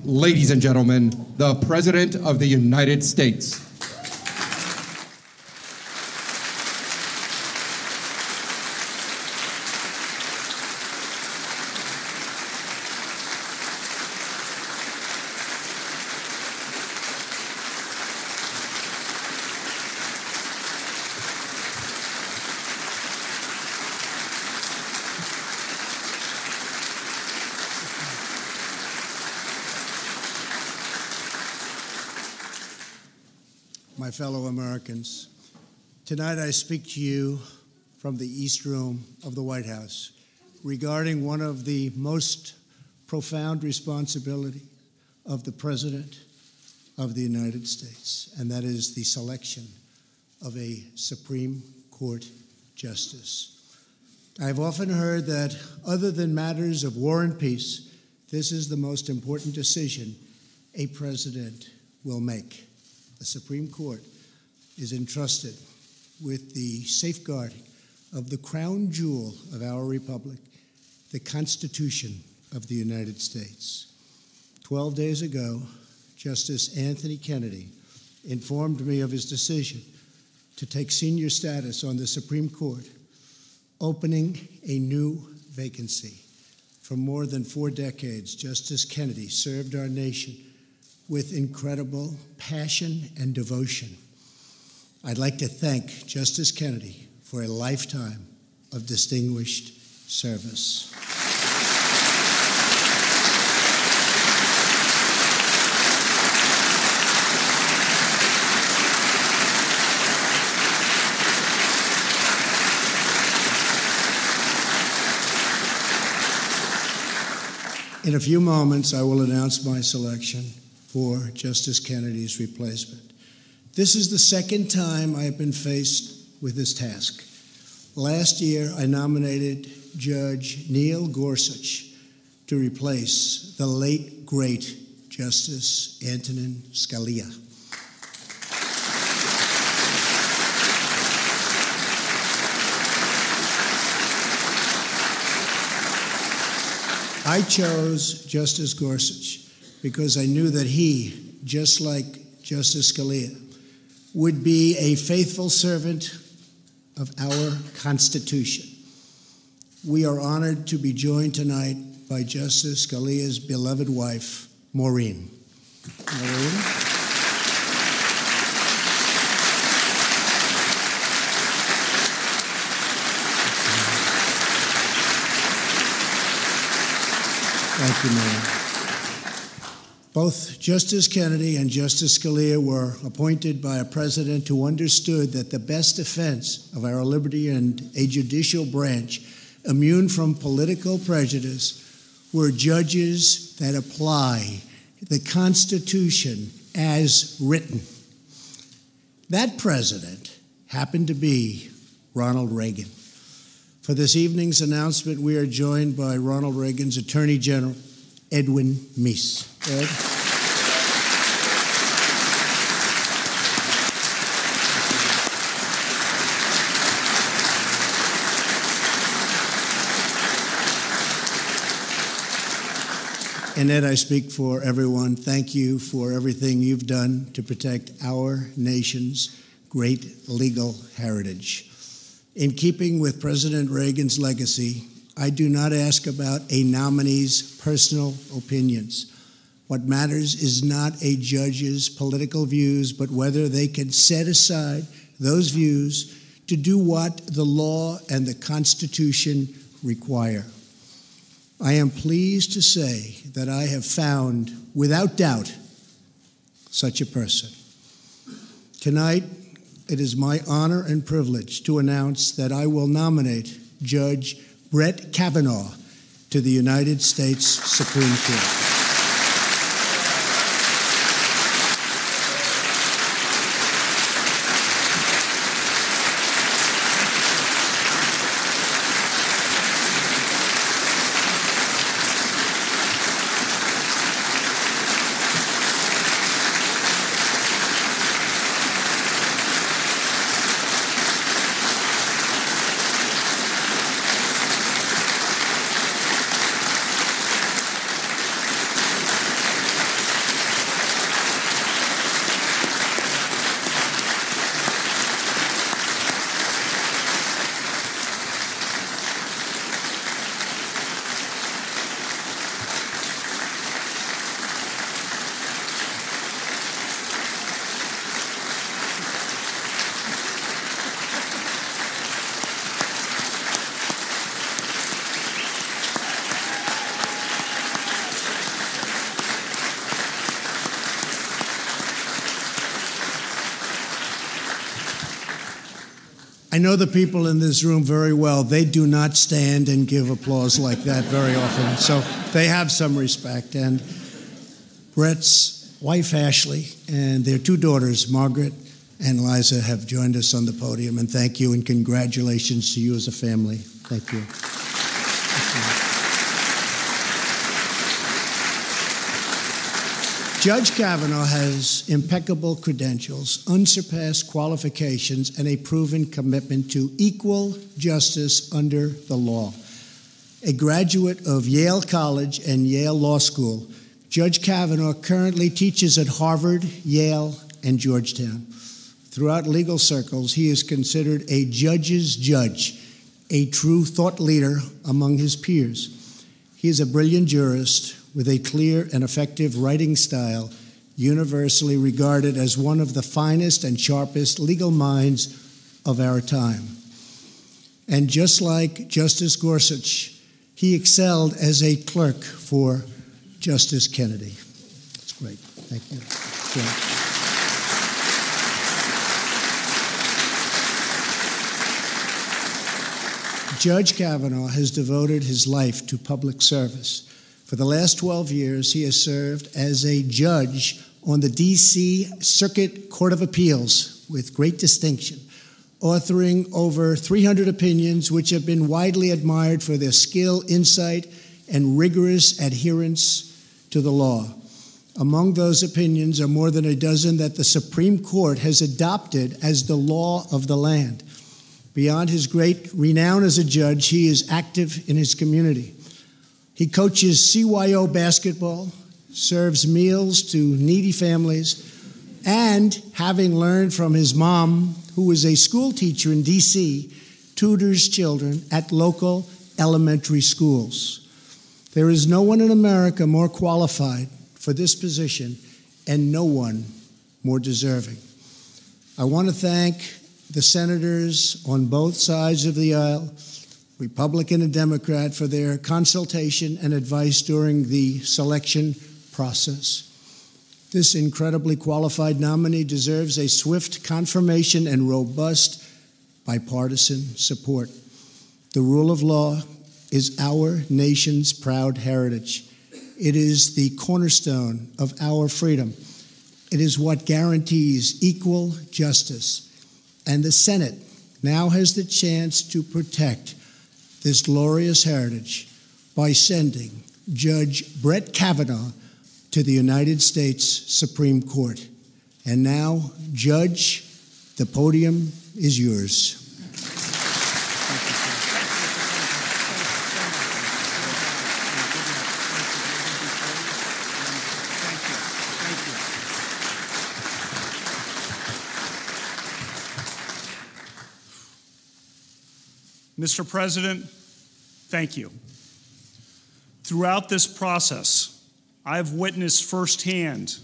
ladies and gentlemen, the President of the United States. My fellow Americans, tonight I speak to you from the East Room of the White House regarding one of the most profound responsibilities of the President of the United States, and that is the selection of a Supreme Court justice. I've often heard that other than matters of war and peace, this is the most important decision a president will make. The Supreme Court is entrusted with the safeguarding of the crown jewel of our republic, the Constitution of the United States. 12 days ago, Justice Anthony Kennedy informed me of his decision to take senior status on the Supreme Court, opening a new vacancy. For more than 4 decades, Justice Kennedy served our nation with incredible passion and devotion. I'd like to thank Justice Kennedy for a lifetime of distinguished service. In a few moments, I will announce my selection for Justice Kennedy's replacement. This is the second time I have been faced with this task. Last year, I nominated Judge Neil Gorsuch to replace the late, great Justice Antonin Scalia. I chose Justice Gorsuch because I knew that he, just like Justice Scalia, would be a faithful servant of our Constitution. We are honored to be joined tonight by Justice Scalia's beloved wife, Maureen. Maureen? Thank you, Maureen. Both Justice Kennedy and Justice Scalia were appointed by a president who understood that the best defense of our liberty and a judicial branch immune from political prejudice were judges that apply the Constitution as written. That president happened to be Ronald Reagan. For this evening's announcement, we are joined by Ronald Reagan's Attorney General, Edwin Meese. Ed? And Ed, I speak for everyone. Thank you for everything you've done to protect our nation's great legal heritage. In keeping with President Reagan's legacy, I do not ask about a nominee's personal opinions. What matters is not a judge's political views, but whether they can set aside those views to do what the law and the Constitution require. I am pleased to say that I have found, without doubt, such a person. Tonight, it is my honor and privilege to announce that I will nominate Judge Brett Kavanaugh to the United States Supreme Court. I know the people in this room very well. They do not stand and give applause like that very often, so they have some respect. And Brett's wife, Ashley, and their two daughters, Margaret and Liza, have joined us on the podium, and thank you and congratulations to you as a family. Thank you. Judge Kavanaugh has impeccable credentials, unsurpassed qualifications, and a proven commitment to equal justice under the law. A graduate of Yale College and Yale Law School, Judge Kavanaugh currently teaches at Harvard, Yale, and Georgetown. Throughout legal circles, he is considered a judge's judge, a true thought leader among his peers. He is a brilliant jurist with a clear and effective writing style, universally regarded as one of the finest and sharpest legal minds of our time. And just like Justice Gorsuch, he excelled as a clerk for Justice Kennedy. That's great. Thank you. Yeah. Judge Kavanaugh has devoted his life to public service. For the last 12 years, he has served as a judge on the D.C. Circuit Court of Appeals with great distinction, authoring over 300 opinions which have been widely admired for their skill, insight, and rigorous adherence to the law. Among those opinions are more than a dozen that the Supreme Court has adopted as the law of the land. Beyond his great renown as a judge, he is active in his community. He coaches CYO basketball, serves meals to needy families, and, having learned from his mom, who was a school teacher in D.C., tutors children at local elementary schools. There is no one in America more qualified for this position, and no one more deserving. I want to thank the senators on both sides of the aisle, Republican and Democrat, for their consultation and advice during the selection process. This incredibly qualified nominee deserves a swift confirmation and robust bipartisan support. The rule of law is our nation's proud heritage. It is the cornerstone of our freedom. It is what guarantees equal justice. And the Senate now has the chance to protect this glorious heritage by sending Judge Brett Kavanaugh to the United States Supreme Court. And now, Judge, the podium is yours. Mr. President, thank you. Throughout this process, I've witnessed firsthand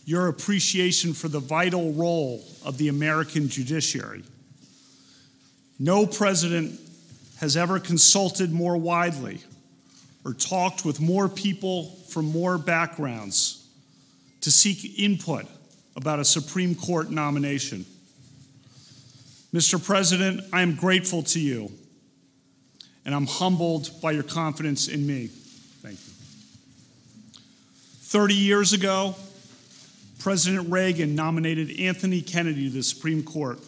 your appreciation for the vital role of the American judiciary. No president has ever consulted more widely or talked with more people from more backgrounds to seek input about a Supreme Court nomination. Mr. President, I am grateful to you, and I'm humbled by your confidence in me. Thank you. 30 years ago, President Reagan nominated Anthony Kennedy to the Supreme Court.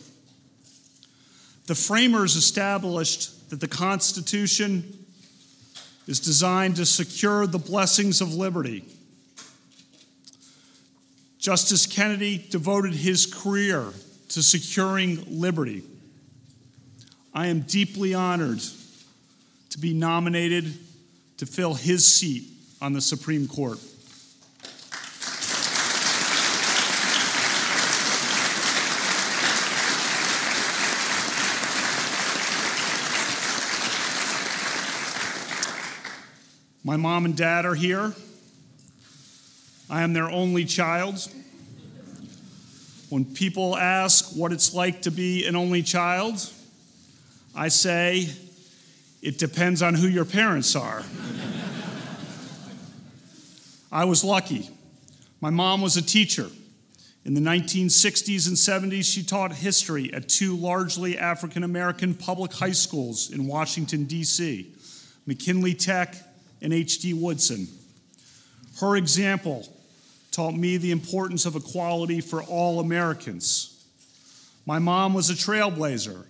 The framers established that the Constitution is designed to secure the blessings of liberty. Justice Kennedy devoted his career to securing liberty. I am deeply honored to be nominated to fill his seat on the Supreme Court. My mom and dad are here. I am their only child. When people ask what it's like to be an only child, I say, it depends on who your parents are. I was lucky. My mom was a teacher In the 1960s and 70s, she taught history at two largely African-American public high schools in Washington, D.C., McKinley Tech and H.D. Woodson. Her example taught me the importance of equality for all Americans. My mom was a trailblazer.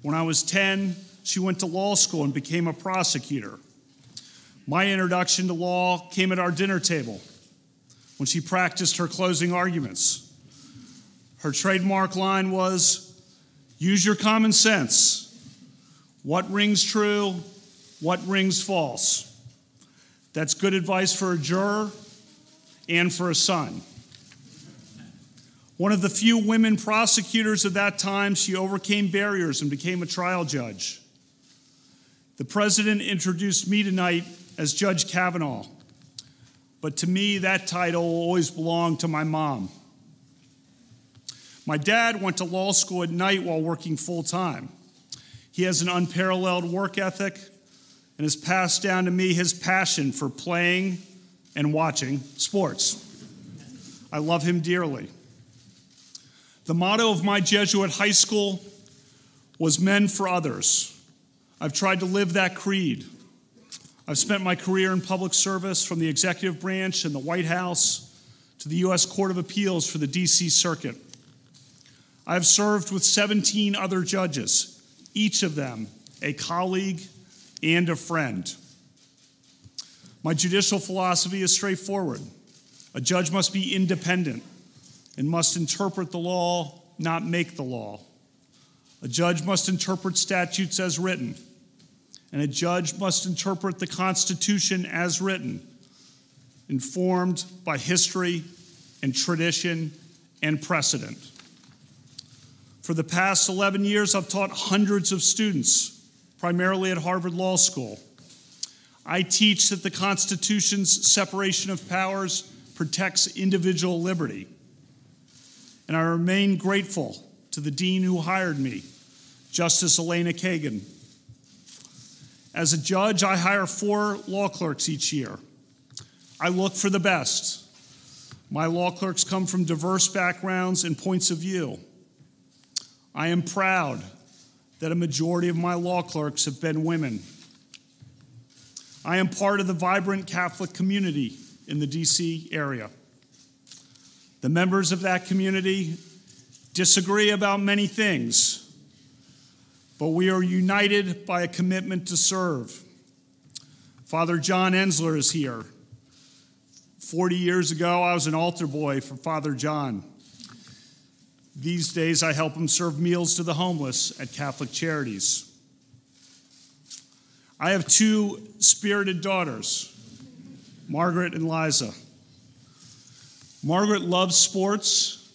When I was 10, she went to law school and became a prosecutor. My introduction to law came at our dinner table when she practiced her closing arguments. Her trademark line was, "Use your common sense. What rings true? What rings false?" That's good advice for a juror and for a son. One of the few women prosecutors of that time, she overcame barriers and became a trial judge. The president introduced me tonight as Judge Kavanaugh, but to me, that title will always belong to my mom. My dad went to law school at night while working full-time. He has an unparalleled work ethic and has passed down to me his passion for playing and watching sports. I love him dearly. The motto of my Jesuit high school was "Men for Others." I've tried to live that creed. I've spent my career in public service from the executive branch and the White House to the U.S. Court of Appeals for the D.C. Circuit. I have served with 17 other judges, each of them a colleague and a friend. My judicial philosophy is straightforward. A judge must be independent and must interpret the law, not make the law. A judge must interpret statutes as written, and a judge must interpret the Constitution as written, informed by history and tradition and precedent. For the past 11 years, I've taught hundreds of students, primarily at Harvard Law School. I teach that the Constitution's separation of powers protects individual liberty. And I remain grateful to the dean who hired me, Justice Elena Kagan. As a judge, I hire 4 law clerks each year. I look for the best. My law clerks come from diverse backgrounds and points of view. I am proud that a majority of my law clerks have been women. I am part of the vibrant Catholic community in the D.C. area. The members of that community disagree about many things, but we are united by a commitment to serve. Father John Ensler is here. 40 years ago, I was an altar boy for Father John. These days, I help him serve meals to the homeless at Catholic Charities. I have 2 spirited daughters, Margaret and Liza. Margaret loves sports,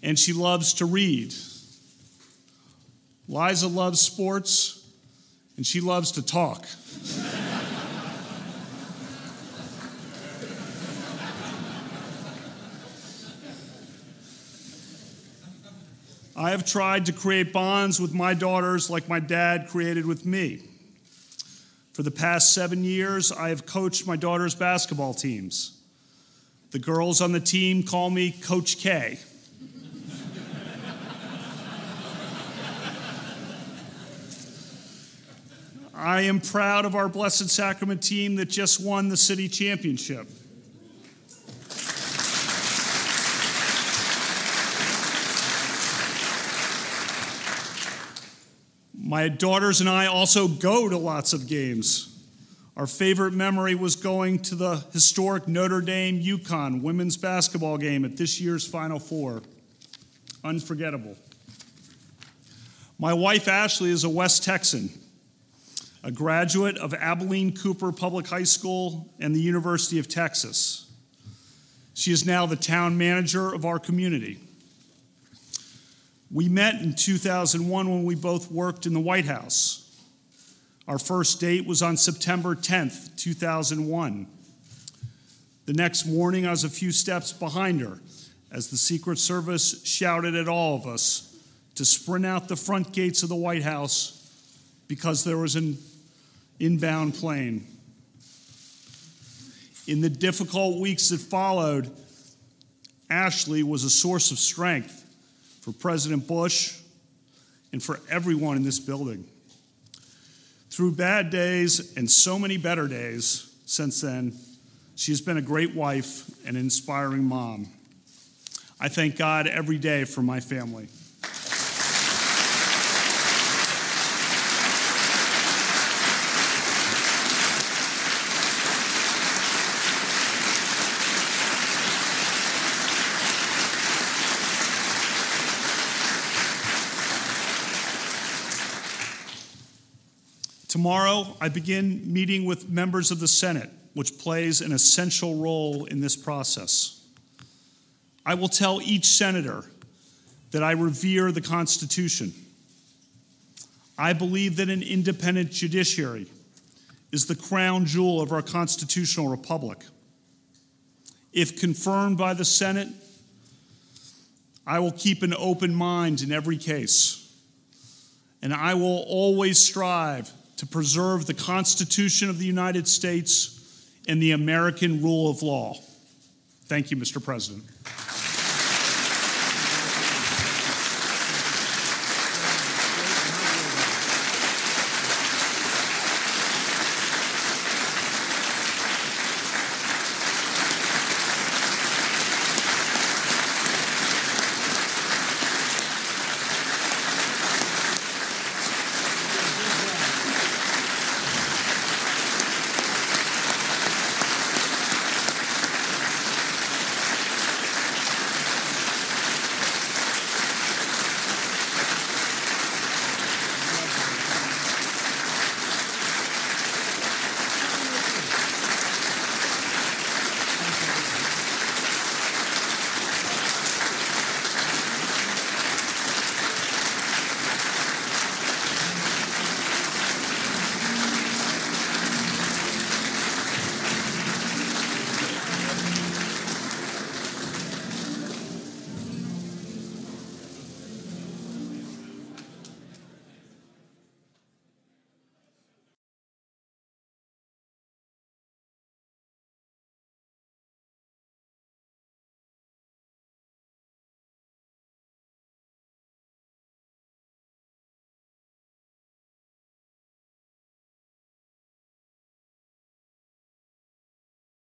and she loves to read. Liza loves sports, and she loves to talk. I have tried to create bonds with my daughters like my dad created with me. For the past 7 years, I have coached my daughters' basketball teams. The girls on the team call me Coach K. I am proud of our Blessed Sacrament team that just won the city championship. My daughters and I also go to lots of games. Our favorite memory was going to the historic Notre Dame-UConn women's basketball game at this year's Final Four. Unforgettable. My wife, Ashley, is a West Texan, a graduate of Abilene Cooper Public High School and the University of Texas. She is now the town manager of our community. We met in 2001 when we both worked in the White House. Our first date was on September 10th, 2001. The next morning, I was a few steps behind her as the Secret Service shouted at all of us to sprint out the front gates of the White House because there was an inbound plane. In the difficult weeks that followed, Ashley was a source of strength for President Bush and for everyone in this building. Through bad days and so many better days since then, she has been a great wife and an inspiring mom. I thank God every day for my family. Tomorrow, I begin meeting with members of the Senate, which plays an essential role in this process. I will tell each senator that I revere the Constitution. I believe that an independent judiciary is the crown jewel of our constitutional republic. If confirmed by the Senate, I will keep an open mind in every case, and I will always strive to preserve the Constitution of the United States and the American rule of law. Thank you, Mr. President.